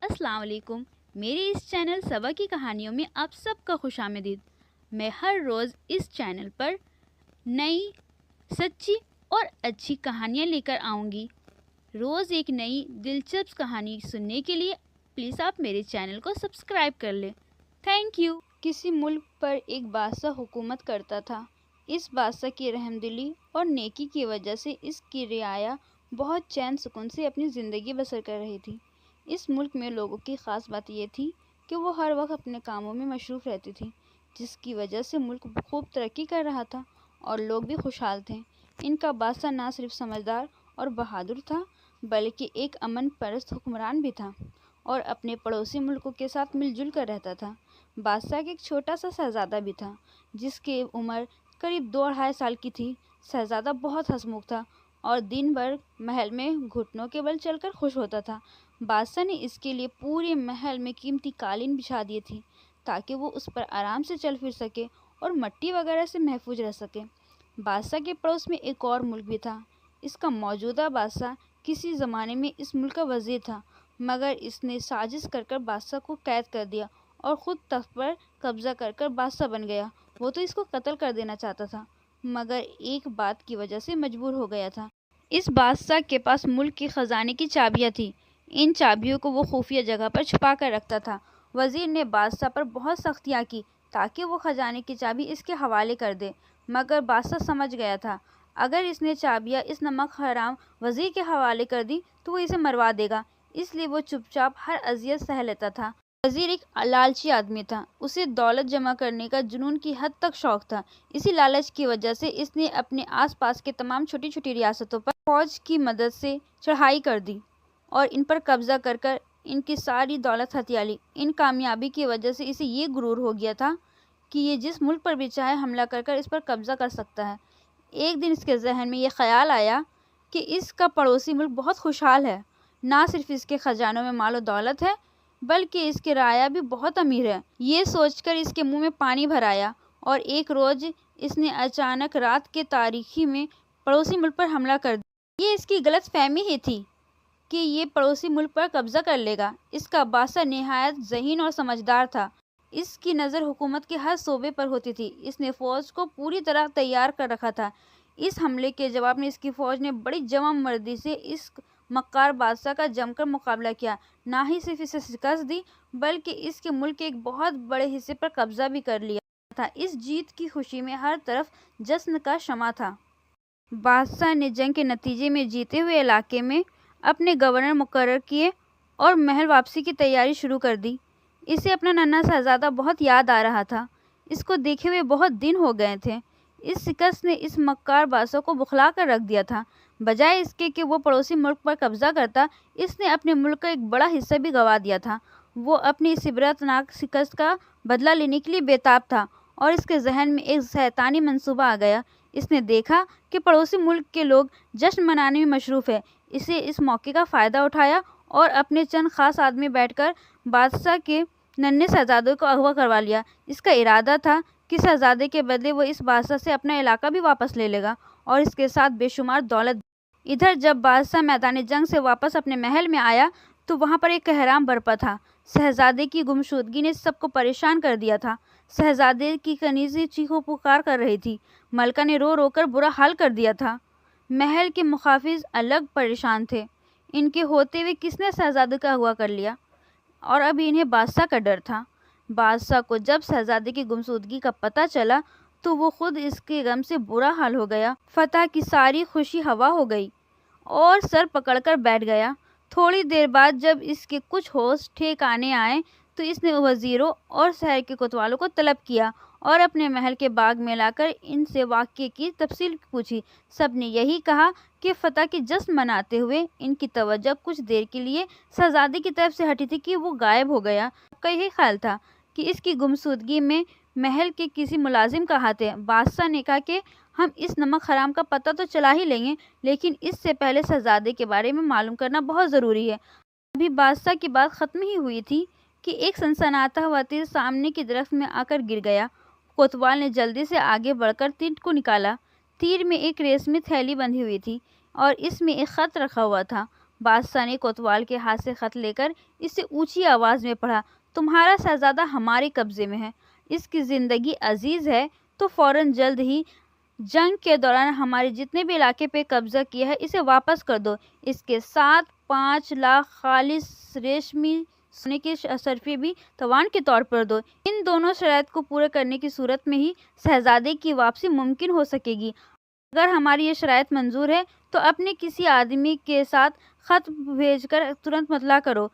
अस्सलाम वालेकुम। मेरे इस चैनल सबा की कहानियों में आप सबका खुशामदीद। मैं हर रोज़ इस चैनल पर नई, सच्ची और अच्छी कहानियाँ लेकर आऊँगी। रोज़ एक नई दिलचस्प कहानी सुनने के लिए प्लीज़ आप मेरे चैनल को सब्सक्राइब कर लें। Thank you. किसी मुल्क पर एक बादशाह हुकूमत करता था। इस बादशाह की रहमदिली और नेकी की वजह से इसकी रियाया बहुत चैन सुकून से अपनी ज़िंदगी बसर कर रही थी। इस मुल्क में लोगों की ख़ास बात यह थी कि वो हर वक्त अपने कामों में मशरूफ़ रहती थी, जिसकी वजह से मुल्क खूब तरक्की कर रहा था और लोग भी खुशहाल थे। इनका बादशाह ना सिर्फ समझदार और बहादुर था, बल्कि एक अमन परस्त हुक्मरान भी था और अपने पड़ोसी मुल्कों के साथ मिलजुल कर रहता था। बादशाह का एक छोटा सा शहज़ादा भी था, जिसकी उम्र करीब 2-2.5 साल की थी। शहज़ादा बहुत हंसमुख था और दिन भर महल में घुटनों के बल चलकर खुश होता था। बादशाह ने इसके लिए पूरे महल में कीमती कालीन बिछा दिए थी, ताकि वो उस पर आराम से चल फिर सके और मट्टी वगैरह से महफूज रह सके। बादशाह के पड़ोस में एक और मुल्क भी था। इसका मौजूदा बादशाह किसी ज़माने में इस मुल्क का वज़ीर था, मगर इसने साजिश कर बादशाह को कैद कर दिया और ख़ुद तख्त पर कब्ज़ा कर बादशाह बन गया। वो तो इसको कत्ल कर देना चाहता था, मगर एक बात की वजह से मजबूर हो गया था। इस बादशाह के पास मुल्क के ख़जाने की चाबियाँ थीं। इन चाबियों को वो खुफिया जगह पर छुपा कर रखता था। वज़ीर ने बादशाह पर बहुत सख्तियाँ की ताकि वो ख़जाने की चाबी इसके हवाले कर दे, मगर बादशाह समझ गया था अगर इसने चाबियाँ इस नमक हराम वज़ीर के हवाले कर दी तो वो इसे मरवा देगा। इसलिए वो चुपचाप हर अज़ियत सह लेता था। वज़ीर एक लालची आदमी था। उसे दौलत जमा करने का जुनून की हद तक शौक़ था। इसी लालच की वजह से इसने अपने आसपास के तमाम छोटी छोटी रियासतों पर फ़ौज की मदद से चढ़ाई कर दी और इन पर कब्ज़ा कर इनकी सारी दौलत हथिया ली। इन कामयाबी की वजह से इसे ये गुरूर हो गया था कि ये जिस मुल्क पर भी चाहे हमला कर इस पर कब्ज़ा कर सकता है। एक दिन इसके जहन में ये ख्याल आया कि इसका पड़ोसी मुल्क बहुत खुशहाल है। ना सिर्फ इसके ख़जानों में माल और दौलत है, बल्कि इसके राया भी बहुत अमीर है। ये सोचकर इसके मुंह में पानी भर आया और एक रोज़ इसने अचानक रात के तारीकी में पड़ोसी मुल्क पर हमला कर दिया। ये इसकी गलत फहमी ही थी कि ये पड़ोसी मुल्क पर कब्ज़ा कर लेगा। इसका बादशाह निहायत ज़हीन और समझदार था। इसकी नज़र हुकूमत के हर शोबे पर होती थी। इसने फ़ौज को पूरी तरह तैयार कर रखा था। इस हमले के जवाब में इसकी फ़ौज ने बड़ी जवान मर्दी से इस मक्कार बादशाह का जमकर मुकाबला किया। ना ही सिर्फ इसे शिकस्त दी, बल्कि इसके मुल्क के एक बहुत बड़े हिस्से पर कब्ज़ा भी कर लिया था। इस जीत की खुशी में हर तरफ जश्न का शमा था। बादशाह ने जंग के नतीजे में जीते हुए इलाके में अपने गवर्नर मुकर्रर किए और महल वापसी की तैयारी शुरू कर दी। इसे अपना नन्हा शहज़ादा बहुत याद आ रहा था। इसको देखे हुए बहुत दिन हो गए थे। इस शिकस्त ने इस मक्कार बादशाह को बुखला कर रख दिया था। बजाय इसके कि वो पड़ोसी मुल्क पर कब्ज़ा करता, इसने अपने मुल्क का एक बड़ा हिस्सा भी गंवा दिया था। वो अपनी इस इबरतनाक शिकस्त का बदला लेने के लिए बेताब था और इसके जहन में एक शैतानी मंसूबा आ गया। इसने देखा कि पड़ोसी मुल्क के लोग जश्न मनाने में मशरूफ़ है। इसे इस मौके का फ़ायदा उठाया और अपने चंद ख़ास आदमी बैठकर बादशाह के नन्हे शहज़ादे को अगवा करवा लिया। इसका इरादा था कि शहज़ादे के बदले वो इस बादशाह से अपना इलाका भी वापस ले लेगा और इसके साथ बेशुमार दौलत। इधर जब बादशाह मैदान जंग से वापस अपने महल में आया तो वहाँ पर एक कहराम बरपा था। शहज़ादे की गुमशुदगी ने सबको परेशान कर दिया था। शहज़ादे की कनीज़ी चीखों पुकार कर रही थी। मलका ने रो रो कर बुरा हाल कर दिया था। महल के मुखाफिज अलग परेशान थे। इनके होते हुए किसने शहज़ादे का अगवा कर लिया, और अब इन्हें बादशाह का डर था। बादशाह को जब शहज़ादे की गुमशुदगी का पता चला तो वो खुद इसके गम से बुरा हाल हो गया। फतह की सारी खुशी हवा हो गई और सर पकड़कर बैठ गया। थोड़ी देर बाद जब इसके कुछ होश ठिकाने आए तो इसने वज़ीरों और शहर के कोतवालों को तलब किया और अपने महल के बाग में लाकर इनसे वाक़ये की तफसील पूछी। सब ने यही कहा कि फतह की जश्न मनाते हुए इनकी तवज्जो कुछ देर के लिए शहज़ादे की तरफ से हटी थी कि वो गायब हो गया। सबका यही ख्याल था कि इसकी गुमशुदगी में महल के किसी मुलाजिम का हाथ है। बादशाह ने कहा कि हम इस नमक हराम का पता तो चला ही लेंगे, लेकिन इससे पहले शहज़ादे के बारे में मालूम करना बहुत ज़रूरी है। अभी बादशाह की बात ख़त्म ही हुई थी कि एक सनसनाता हुआ तीर सामने की दरख्त में आकर गिर गया। कोतवाल ने जल्दी से आगे बढ़कर तीर को निकाला। तीर में एक रेशमी थैली बंधी हुई थी और इसमें एक ख़त रखा हुआ था। بادشاہ نے کوتوال کے ہاتھ سے خط لے کر اسے اونچی آواز میں پڑھا۔ تمہارا شہزادہ ہمارے قبضے میں ہے، اس کی زندگی عزیز ہے تو فوراً جلد ہی جنگ کے دوران ہمارے جتنے بھی علاقے پہ قبضہ کیا ہے اسے واپس کر دو۔ اس کے ساتھ 5 لاکھ خالص ریشمی سونے کے صرفے بھی تاوان کے طور پر دو۔ ان دونوں شرائط کو پورا کرنے کی صورت میں ہی شہزادے کی واپسی ممکن ہو سکے گی۔ اگر ہماری یہ شرائط منظور ہے تو اپنے کسی آدمی کے ساتھ خط بھیج کر ترنت مطلع کرو۔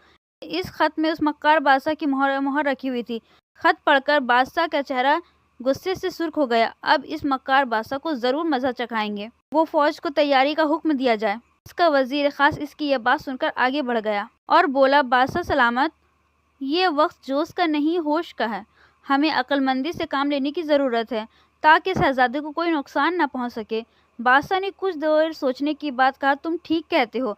اس خط میں اس مکار بادشاہ کی مہر رکھی ہوئی تھی۔ خط پڑھ کر بادشاہ کا چہرہ غصے سے سرخ ہو گیا۔ اب اس مکار بادشاہ کو ضرور مزہ چکھائیں گے۔ وہ فوج کو تیاری کا حکم دیا جائے۔ اس کا وزیر خاص اس کی یہ بات سن کر آگے بڑھ گیا اور بولا، بادشاہ سلامت، یہ وقت جوش کا نہیں ہوش کا ہے۔ ہمیں عقل مندی سے کام لینے کی ضرورت ہے تاکہ شہزادے کو کوئی نقصان نہ پہنچ سکے۔ بادشاہ نے کچھ دیر سوچنے کے بعد کہا، تم ٹھیک کہتے ہو،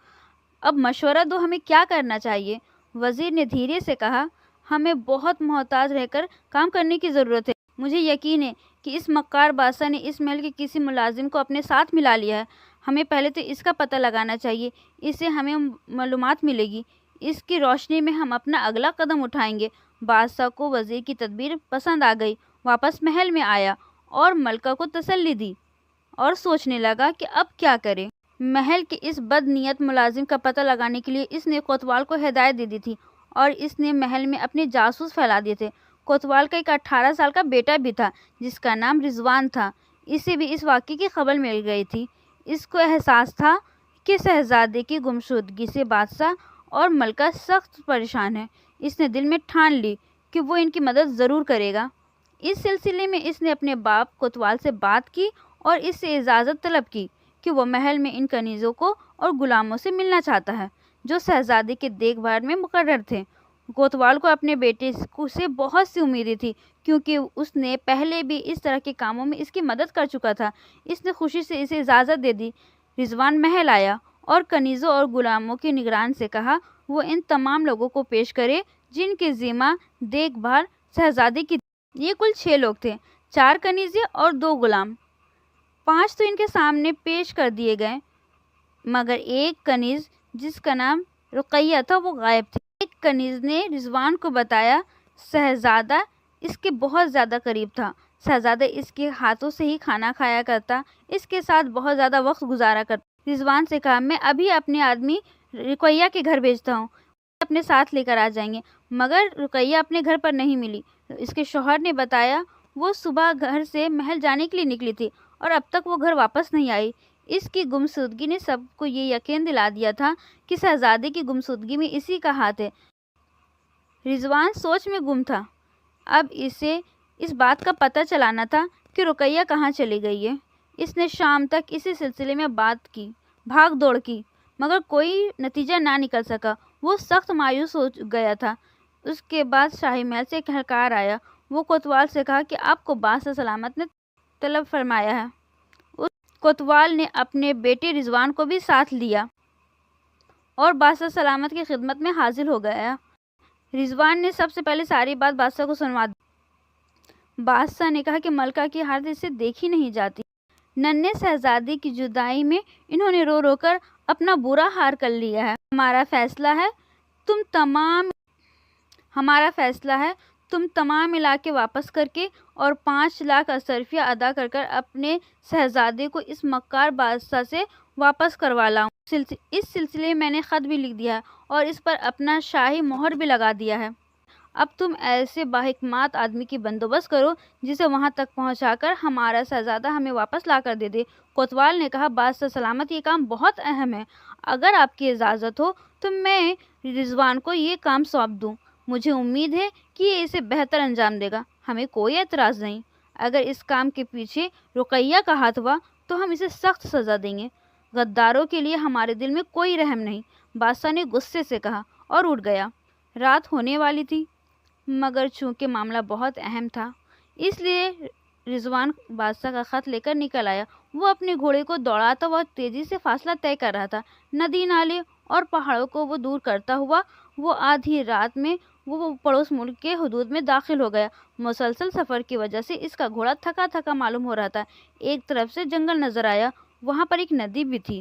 اب مشورہ دو، ہمیں کیا کرنا چاہیے؟ وزیر نے دھیرے سے کہا، ہمیں بہت محتاط رہ کر کام کرنے کی ضرورت ہے۔ مجھے یقین ہے کہ اس مکار بادشاہ نے اس محل کے کسی ملازم کو اپنے ساتھ ملا لیا ہے۔ ہمیں پہلے تو اس کا پتہ لگانا چاہیے، اس سے ہمیں معلومات ملے گی۔ اس کی روشنی میں ہم اپنا اگلا قدم اٹھائیں گے۔ بادشاہ کو وزیر کی تدبیر پسند آ گئی۔ واپس محل میں آیا اور ملکہ کو تسلی دی اور سوچنے لگا کہ اب کیا کرے۔ محل کے اس بد نیت ملازم کا پتہ لگانے کے لیے اس نے کوتوال کو ہدایت دے دی تھی اور اس نے محل میں اپنے جاسوس پھیلا دیے تھے۔ کوتوال کا ایک 18 سال کا بیٹا بھی تھا جس کا نام رضوان تھا۔ اسے بھی اس واقعے کی خبر مل گئی تھی۔ اس کو احساس تھا کہ شہزادے کی گمشدگی سے بادشاہ اور ملکہ سخت پریشان ہیں۔ اس نے دل میں ٹھان لی کہ وہ ان کی مدد ضرور کرے گا۔ اس سلسلے میں اس نے اپنے باپ کوتوال سے بات کی اور اس سے اجازت طلب کی کہ وہ محل میں ان کنیزوں کو اور غلاموں سے ملنا چاہتا ہے جو شہزادے کے دیکھ بھال میں مقرر تھے۔ کوتوال کو اپنے بیٹے سے بہت سی امیدیں تھیں کیونکہ اس نے پہلے بھی اس طرح کے کاموں میں اس کی مدد کر چکا تھا۔ اس نے خوشی سے اسے اجازت دے دی۔ رضوان محل آیا اور کنیزوں اور غلاموں کے نگران سے کہا وہ ان تمام لوگوں کو پیش کرے جن کے ذمہ دیکھ بھال شہزادے کی تھی۔ یہ کل 6 لوگ تھے، 4 کنیزیں اور 2 غلام۔ 5 تو ان کے سامنے پیش کر دیے گئے مگر ایک کنیز جس کا نام رقیہ تھا وہ غائب تھی۔ ایک کنیز نے رضوان کو بتایا شہزادہ اس کے بہت زیادہ قریب تھا۔ شہزادہ اس کے ہاتھوں سے ہی کھانا کھایا کرتا، اس کے ساتھ بہت زیادہ وقت گزارا کرتا۔ رضوان سے کہا، میں ابھی اپنے آدمی رقیہ کے گھر بھیجتا ہوں، اپنے ساتھ لے کر آ جائیں گے۔ مگر رقیہ اپنے گھر پر نہیں ملی۔ اس کے شوہر نے بتایا وہ صبح گھر سے محل جانے کے لیے نکلی تھی اور اب تک وہ گھر واپس نہیں آئی۔ اس کی گمشدگی نے سب کو یہ یقین دلا دیا تھا کہ شہزادے کی گمشدگی میں اسی کا ہاتھ ہے۔ رضوان سوچ میں گم تھا۔ اب اسے اس بات کا پتہ چلانا تھا کہ رقیہ کہاں چلی گئی ہے۔ اس نے شام تک اسی سلسلے میں بات کی، بھاگ دوڑ کی، مگر کوئی نتیجہ نہ نکل سکا۔ وہ سخت مایوس ہو گیا تھا۔ اس کے بعد شاہی محل سے ایک اہلکار آیا۔ وہ کوتوال سے کہا کہ آپ کو بادشاہ سلامت نے طلب فرمایا ہے۔ کوتوال نے اپنے بیٹے رضوان کو بھی ساتھ لیا اور بادشاہ سلامت کی خدمت میں حاضر ہو گیا۔ رضوان نے سب سے پہلے ساری بات بادشاہ کو سنوا دی۔ بادشاہ نے کہا کہ ملکہ کی حالت اسے دیکھی نہیں جاتی۔ ننھے شہزادے کی جدائی میں انہوں نے رو رو کر اپنا برا حال کر لیا ہے۔ ہمارا فیصلہ ہے تم تمام علاقے واپس کر کے اور 5 لاکھ اصرفیہ ادا کر کر اپنے شہزادے کو اس مکار بادشاہ سے واپس کروا لاؤ۔ اس سلسلے میں میں نے خط بھی لکھ دیا ہے اور اس پر اپنا شاہی مہر بھی لگا دیا ہے۔ اب تم ایسے باحکمت آدمی کی بندوبست کرو جسے وہاں تک پہنچا کر ہمارا شہزادہ ہمیں واپس لا کر دے دے۔ کوتوال نے کہا، بادشاہ سلامت، یہ کام بہت اہم ہے۔ اگر آپ کی اجازت ہو تو میں رضوان کو یہ کام سونپ دوں۔ مجھے امید ہے کہ یہ اسے بہتر انجام دے گا۔ ہمیں کوئی اعتراض نہیں۔ اگر اس کام کے پیچھے رقیہ کا ہاتھ ہوا تو ہم اسے سخت سزا دیں گے۔ غداروں کے لیے ہمارے دل میں کوئی رحم نہیں، بادشاہ نے غصے سے کہا اور اٹھ گیا۔ رات ہونے والی تھی مگر چونکہ معاملہ بہت اہم تھا اس لیے رضوان بادشاہ کا خط لے کر نکل آیا۔ وہ اپنے گھوڑے کو دوڑاتا ہوا تیزی سے فاصلہ طے کر رہا تھا۔ ندی نالے اور پہاڑوں کو وہ دور کرتا ہوا وہ آدھی رات میں وہ پڑوس ملک کے حدود میں داخل ہو گیا۔ مسلسل سفر کی وجہ سے اس کا گھوڑا تھکا تھکا معلوم ہو رہا تھا۔ ایک طرف سے جنگل نظر آیا، وہاں پر ایک ندی بھی تھی۔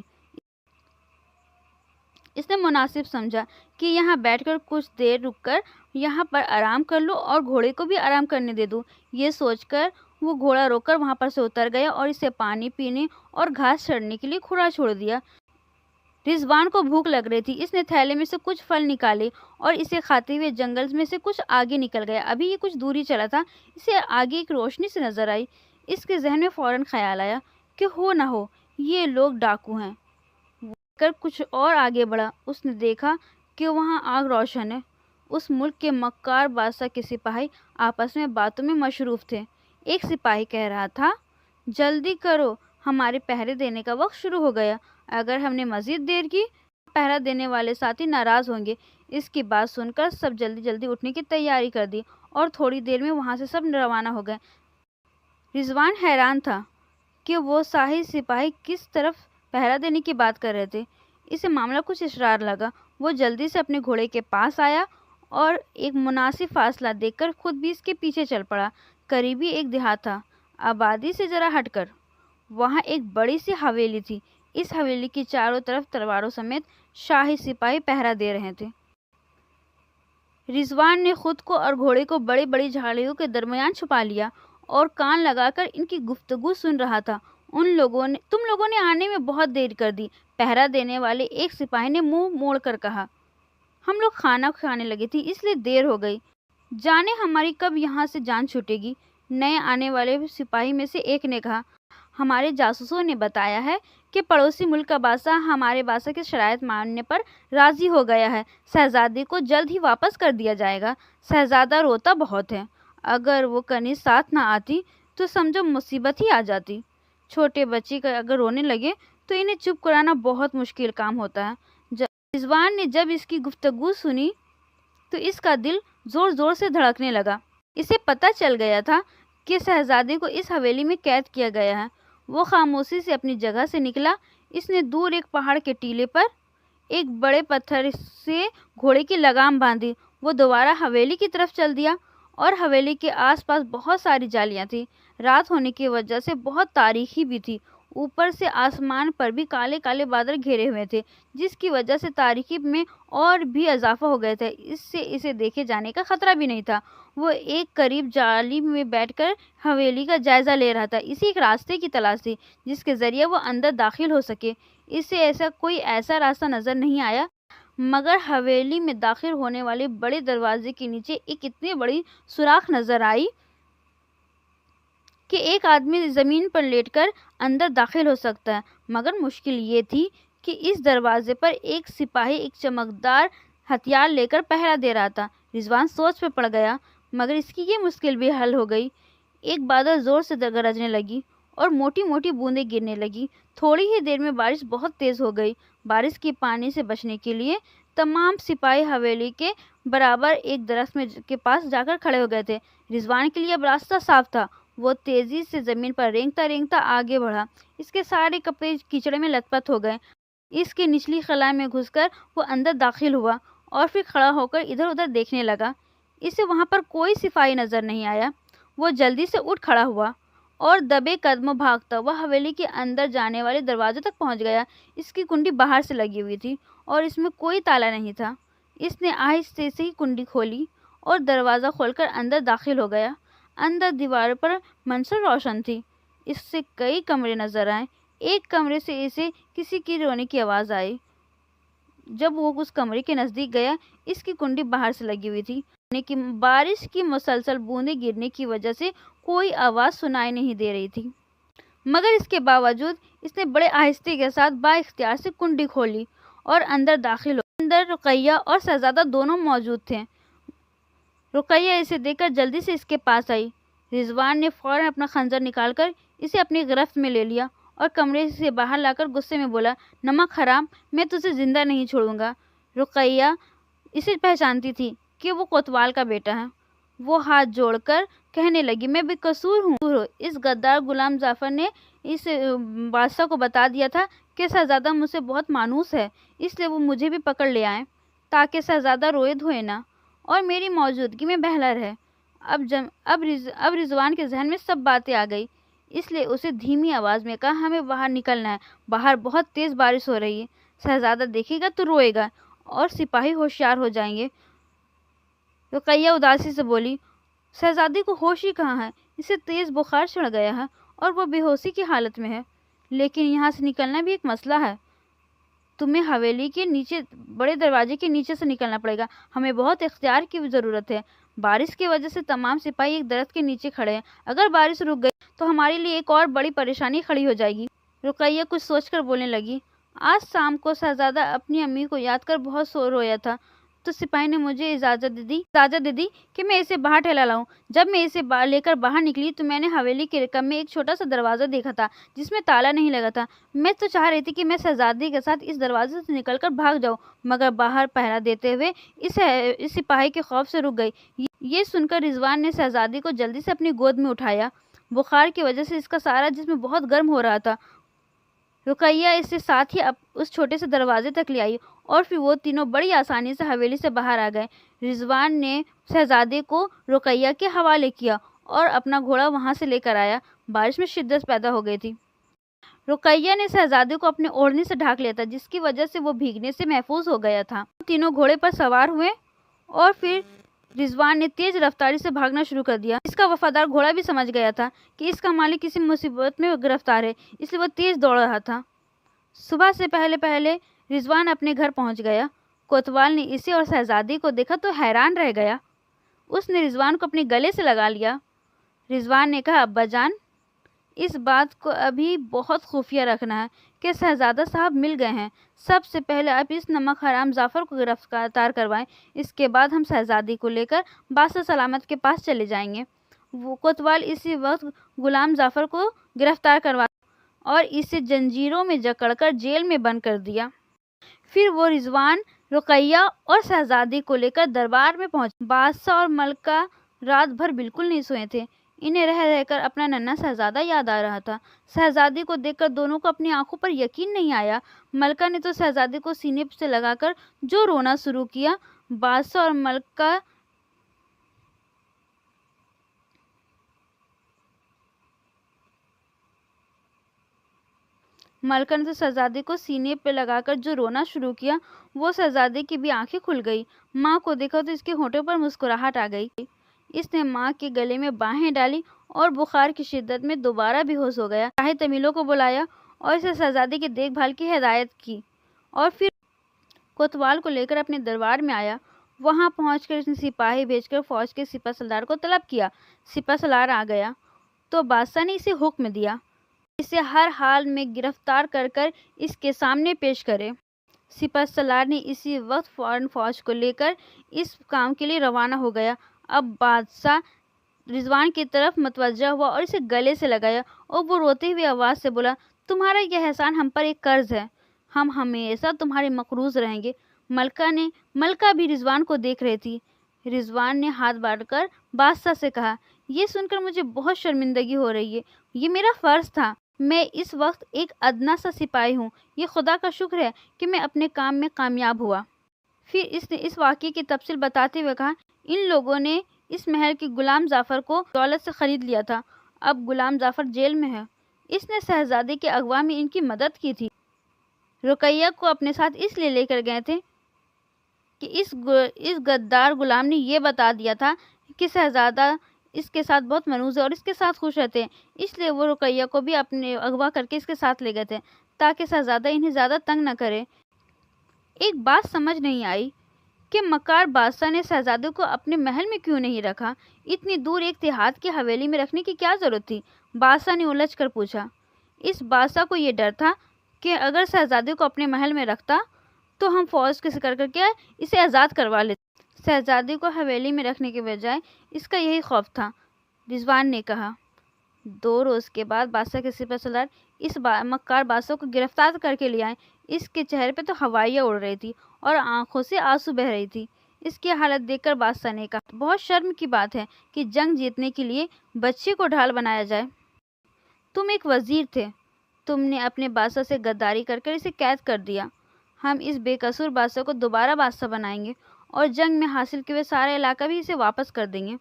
اس نے مناسب سمجھا کہ یہاں بیٹھ کر کچھ دیر رک کر یہاں پر آرام کر لو اور گھوڑے کو بھی آرام کرنے دے دوں۔ یہ سوچ کر وہ گھوڑا روک کر وہاں پر سے اتر گیا اور اسے پانی پینے اور گھاس چرنے کے لیے کھلا چھوڑ دیا۔ رضوان کو بھوک لگ رہی تھی۔ اس نے تھیلے میں سے کچھ پھل نکالے اور اسے کھاتے ہوئے جنگل میں سے کچھ آگے نکل گیا۔ ابھی یہ کچھ دوری چلا تھا، اسے آگے ایک روشنی سے نظر آئی۔ اس کے ذہن میں فوراً خیال آیا کہ ہو نہ ہو یہ لوگ ڈاکو ہیں۔ وہ کر کچھ اور آگے بڑھا۔ اس نے دیکھا کہ وہاں آگ روشن ہے۔ اس ملک کے مکار بادشاہ کے سپاہی آپس میں باتوں میں مصروف تھے۔ ایک سپاہی کہہ رہا تھا، جلدی کرو، ہمارے پہرے دینے کا وقت شروع ہو گیا۔ اگر ہم نے مزید دیر کی پہرا دینے والے ساتھی ناراض ہوں گے۔ اس کی بات سن کر سب جلدی جلدی اٹھنے کی تیاری کر دی اور تھوڑی دیر میں وہاں سے سب روانہ ہو گئے۔ رضوان حیران تھا کہ وہ شاہی سپاہی کس طرف پہرا دینے کی بات کر رہے تھے۔ اسے معاملہ کچھ اسرار لگا۔ وہ جلدی سے اپنے گھوڑے کے پاس آیا اور ایک مناسب فاصلہ دیکھ کر خود بھی اس کے پیچھے چل پڑا۔ قریبی ایک دیہات تھا، آبادی سے ذرا ہٹ کر۔ وہاں ایک بڑی سی حویلی تھی۔ اس حویلی کی چاروں طرف تلواروں سمیت شاہی سپاہی پہرا دے رہے تھے۔ رضوان نے خود کو اور گھوڑے کو بڑی بڑی جھاڑیوں کے درمیان چھپا لیا اور کان لگا کر ان کی گفتگو سن رہا تھا۔ تم لوگوں نے آنے میں بہت دیر کر دی، پہرا دینے والے ایک سپاہی نے منہ موڑ کر کہا۔ ہم لوگ کھانا کھانے لگے تھے اس لیے دیر ہو گئی۔ جانے ہماری کب یہاں سے جان چھوٹے گی۔ نئے آنے والے سپاہی میں سے ایک نے کہا، ہمارے جاسوسوں نے بتایا ہے کہ پڑوسی ملک کا بادشاہ ہمارے بادشاہ کی شرائط ماننے پر راضی ہو گیا ہے۔ شہزادی کو جلد ہی واپس کر دیا جائے گا۔ شہزادہ روتا بہت ہے۔ اگر وہ کنیز ساتھ نہ آتی تو سمجھو مصیبت ہی آ جاتی۔ چھوٹے بچے کا اگر رونے لگے تو انہیں چپ کرانا بہت مشکل کام ہوتا ہے۔ رضوان نے جب اس کی گفتگو سنی تو اس کا دل زور زور سے دھڑکنے لگا۔ اسے پتہ چل گیا تھا کہ شہزادے کو اس حویلی میں قید کیا گیا ہے۔ وہ خاموشی سے اپنی جگہ سے نکلا۔ اس نے دور ایک پہاڑ کے ٹیلے پر ایک بڑے پتھر سے گھوڑے کی لگام باندھی۔ وہ دوبارہ حویلی کی طرف چل دیا اور حویلی کے آس پاس بہت ساری جالیاں تھیں۔ رات ہونے کی وجہ سے بہت تاریکی بھی تھی۔ اوپر سے آسمان پر بھی کالے کالے بادل گھیرے ہوئے تھے، جس کی وجہ سے تاریکی میں اور بھی اضافہ ہو گیا تھا۔ اس سے اسے دیکھے جانے کا خطرہ بھی نہیں تھا۔ وہ ایک قریب جالی میں بیٹھ کر حویلی کا جائزہ لے رہا تھا۔ اسے ایک راستے کی تلاش تھی جس کے ذریعے وہ اندر داخل ہو سکے۔ اسے کوئی ایسا راستہ نظر نہیں آیا، مگر حویلی میں داخل ہونے والے بڑے دروازے کے نیچے ایک اتنی بڑی سوراخ نظر آئی کہ ایک آدمی زمین پر لیٹ کر اندر داخل ہو سکتا ہے۔ مگر مشکل یہ تھی کہ اس دروازے پر ایک سپاہی ایک چمکدار ہتھیار لے کر پہرا دے رہا تھا۔ رضوان سوچ میں پڑ گیا، مگر اس کی یہ مشکل بھی حل ہو گئی۔ ایک بادل زور سے گرجنے لگی اور موٹی موٹی بوندیں گرنے لگی۔ تھوڑی ہی دیر میں بارش بہت تیز ہو گئی۔ بارش کے پانی سے بچنے کے لیے تمام سپاہی حویلی کے برابر ایک درخت کے پاس جا کر کھڑے ہو گئے تھے۔ رضوان کے لیے اب راستہ صاف تھا۔ وہ تیزی سے زمین پر رینگتا رینگتا آگے بڑھا۔ اس کے سارے کپڑے کیچڑ میں لت پت ہو گئے۔ اس کے نچلی خلا میں گھس کر وہ اندر داخل ہوا اور پھر کھڑا ہو کر ادھر ادھر دیکھنے لگا۔ اسے وہاں پر کوئی سپاہی نظر نہیں آیا۔ وہ جلدی سے اٹھ کھڑا ہوا اور دبے قدموں بھاگتا ہوا حویلی کے اندر جانے والے دروازے تک پہنچ گیا۔ اس کی کنڈی باہر سے لگی ہوئی تھی اور اس میں کوئی تالا نہیں تھا۔ اس نے آہستہ سے ہی کنڈی کھولی اور دروازہ کھول کر اندر داخل ہو گیا۔ اندر دیوار پر منظر روشن تھی۔ اس سے کئی کمرے نظر آئے۔ ایک کمرے سے اسے کسی کی رونے کی آواز آئی۔ جب وہ اس کمرے کے نزدیک گیا، اس کی کنڈی باہر سے لگی ہوئی تھی۔ بارش کی مسلسل بوندیں گرنے کی وجہ سے کوئی آواز سنائی نہیں دے رہی تھی، مگر اس کے باوجود اس نے بڑے آہستگی کے ساتھ با اختیار سے کنڈی کھولی اور اندر داخل ہو۔ اندر رقیہ اور شہزادہ دونوں موجود تھے۔ رقیہ اسے دیکھ کر جلدی سے اس کے پاس آئی۔ رضوان نے فوراً اپنا خنجر نکال کر اسے اپنی گرفت میں لے لیا اور کمرے سے باہر لا کر غصے میں بولا، نمک حرام، میں تجھے زندہ نہیں چھوڑوں گا۔ رقیہ اسے پہچانتی تھی کہ وہ کوتوال کا بیٹا ہے۔ وہ ہاتھ جوڑ کر کہنے لگی، میں بے قصور ہوں۔ اس غدار غلام جعفر نے اس بادشاہ کو بتا دیا تھا کہ شہزادہ مجھ سے بہت مانوس ہے، اس لیے وہ مجھے بھی پکڑ لے آئے تاکہ شہزادہ روئے دھوئے نہ اور میری موجودگی میں بہلا رہے۔ اب رضوان کے ذہن میں سب باتیں آ گئی، اس لیے اسے دھیمی آواز میں کہا، ہمیں باہر نکلنا ہے، باہر بہت تیز بارش ہو رہی ہے۔ शहजादा देखेगा तो रोएगा और सिपाही होशियार हो जाएंगे। रुकैया उदासी से बोली, शहजादी को होश ही कहाँ है, इसे तेज बुखार चढ़ गया है और वो बेहोशी की हालत में है। लेकिन यहाँ से निकलना भी एक मसला है। तुम्हें हवेली के नीचे बड़े दरवाजे के नीचे से निकलना पड़ेगा। हमें बहुत इख्तियार की ज़रूरत है। बारिश की वजह से तमाम सिपाही एक दरख्त के नीचे खड़े हैं। अगर बारिश रुक गई तो हमारे लिए एक और बड़ी परेशानी खड़ी हो जाएगी। रुकैया कुछ सोचकर बोलने लगी, आज शाम को शहजादा अपनी अम्मी को याद कर बहुत सो रोया था, तो सिपाही ने मुझे इजाज़त दे दी कि मैं इसे बाहर ठहला लाऊं। जब मैं इसे लेकर बाहर निकली तो मैंने हवेली के रकम में एक छोटा सा दरवाज़ा देखा था जिसमें ताला नहीं लगा था। मैं तो चाह रही थी कि मैं शहजादी के साथ इस दरवाजे से निकलकर भाग जाऊं, मगर बाहर पहरा देते हुए इस सिपाही के खौफ से रुक गई। ये सुनकर रिजवान ने शहजादी को जल्दी से अपनी गोद में उठाया। बुखार की वजह से इसका सारा जिस्म बहुत गर्म हो रहा था। रुकैया इससे साथ ही उस छोटे से दरवाजे तक ले आई और फिर वो तीनों बड़ी आसानी से हवेली से बाहर आ गए। रिजवान ने शहजादे को रुकैया के हवाले किया और अपना घोड़ा वहां से लेकर आया। बारिश में शिद्दत पैदा हो गई थी। रुकैया ने शहजादे को अपने ओढ़नी से ढाक लिया था, जिसकी वजह से वो भीगने से महफूज हो गया था। तीनों घोड़े पर सवार हुए और फिर रिजवान ने तेज रफ्तारी से भागना शुरू कर दिया। इसका वफादार घोड़ा भी समझ गया था कि इसका मालिक किसी मुसीबत में गिरफ्तार है, इसलिए वो तेज दौड़ रहा था। सुबह से पहले रिजवान अपने घर पहुंच गया। कोतवाल ने इसे और शहजादी को देखा तो हैरान रह गया। उसने रिजवान को अपने गले से लगा लिया। रिजवान ने कहा, अब्बा जान, इस बात को अभी बहुत खुफिया रखना है कि शहजादा साहब मिल गए हैं। सबसे पहले आप इस नमक हराम जाफ़र को गिरफ्तार करवाएं, इसके बाद हम शहजादी को लेकर बादशाह सलामत के पास चले जाएंगे। वो कोतवाल इसी वक्त गुलाम जाफ़र को गिरफ्तार करवा और इसे जंजीरों में जकड़कर जेल में बंद कर दिया। फिर वो रिजवान, रुकैया और शहजादी को लेकर दरबार में पहुंचे। बादशाह और मलका रात भर बिल्कुल नहीं सोए थे। इन्हें रह रहकर अपना नन्हा शहजादा याद आ रहा था। शहजादी को देखकर दोनों को अपनी आंखों पर यकीन नहीं आया। मलका ने तो शहजादी को सीने से लगाकर जो रोना शुरू किया। बादशाह और मलका ने तो शहजादी को सीने पे लगाकर जो रोना शुरू किया, वो शहजादी की भी आंखें खुल गई। माँ को देखा तो इसके होठों पर मुस्कुराहट आ गई। इसने माँ के गले में बाहें डाली और बुखार की शिद्दत में दोबारा बेहोश हो गया। शाही तमीलों को बुलाया और इसे शहजादी की देखभाल की हिदायत की और फिर कोतवाल को लेकर अपने दरबार में आया। वहां पहुंचकर इसने सिपाही भेजकर फौज के सिपा सलार को तलब किया। सिपा सलार आ गया तो बादशाह ने इसे हुक्म दिया, इसे हर हाल में गिरफ्तार कर इसके सामने पेश करे। सिपा सलार ने इसी वक्त फौरन फौज को लेकर इस काम के लिए रवाना हो गया। अब बादशाह रिजवान की तरफ मतवज्जा हुआ और इसे गले से लगाया और वो रोते हुए आवाज़ से बोला, तुम्हारा यह एहसान हम पर एक कर्ज है, हम हमेशा तुम्हारे मकरूज रहेंगे। मलका भी रिजवान को देख रही थी। रिजवान ने हाथ बांधकर बादशाह से कहा, यह सुनकर मुझे बहुत शर्मिंदगी हो रही है। ये मेरा फ़र्ज़ था। मैं इस वक्त एक अदना सा सिपाही हूँ। ये खुदा का शुक्र है कि मैं अपने काम में कामयाब हुआ। फिर इसने इस वाक़ये की तफसील बताते हुए कहा, इन लोगों ने इस महल के गुलाम जाफ़र को दौलत से ख़रीद लिया था। अब गुलाम जाफ़र जेल में है। इसने शहजादे के अगवा में इनकी मदद की थी। रुकैया को अपने साथ इसलिए लेकर गए थे कि इस गद्दार गुलाम ने यह बता दिया था कि शहजादा इसके साथ बहुत मनूज है और इसके साथ खुश रहते हैं। इसलिए वो रुकैया को भी अपने अगवा करके इसके साथ ले गए थे ताकि शहजादा इन्हें ज़्यादा तंग न करे। एक बात समझ नहीं आई कि मक्कार बादशाह ने शहजादे को अपने महल में क्यों नहीं रखा। इतनी दूर एक देहात की हवेली में रखने की क्या ज़रूरत थी? बादशाह ने उलझ कर पूछा। इस बादशाह को ये डर था कि अगर शहजादे को अपने महल में रखता तो हम फौज के करके इसे आज़ाद करवा लेते। शहजादी को हवेली में रखने के बजाय इसका यही खौफ था, रिजवान ने कहा। 2 रोज़ के बाद बादशाह के सिपह सलार इस मक्कार बादशाह को गिरफ्तार करके ले आए। इसके चेहरे पे तो हवाइयाँ उड़ रही थी और आंखों से आंसू बह रही थी। इसकी हालत देखकर बादशाह ने कहा, बहुत शर्म की बात है कि जंग जीतने के लिए बच्चे को ढाल बनाया जाए। तुम एक वजीर थे, तुमने अपने बादशाह से गद्दारी कर इसे कैद कर दिया। हम इस बेकसूर बादशाह को दोबारा बादशाह बनाएंगे और जंग में हासिल किए हुए सारा इलाका भी इसे वापस कर देंगे।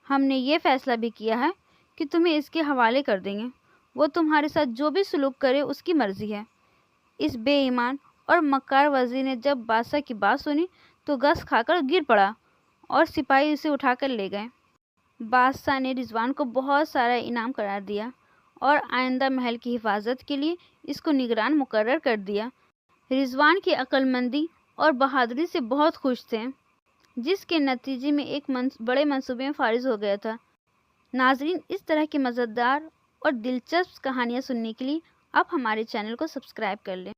हमने ये फैसला भी किया है कि तुम्हें इसके हवाले कर देंगे। वो तुम्हारे साथ जो भी सलूक करे उसकी मर्जी है। इस बेईमान اور مکار وزیر نے جب بادشاہ کی بات سنی تو گھس کھا کر گر پڑا اور سپاہی اسے اٹھا کر لے گئے۔ بادشاہ نے رضوان کو بہت سارا انعام قرار دیا اور آئندہ محل کی حفاظت کے لیے اس کو نگران مقرر کر دیا۔ رضوان کی عقل مندی اور بہادری سے بہت خوش تھے، جس کے نتیجے میں ایک بڑے منصوبے میں فارغ ہو گیا تھا۔ ناظرین، اس طرح کی مزیدار اور دلچسپ کہانیاں سننے کے لیے آپ ہمارے چینل کو سبسکرائب کر لیں۔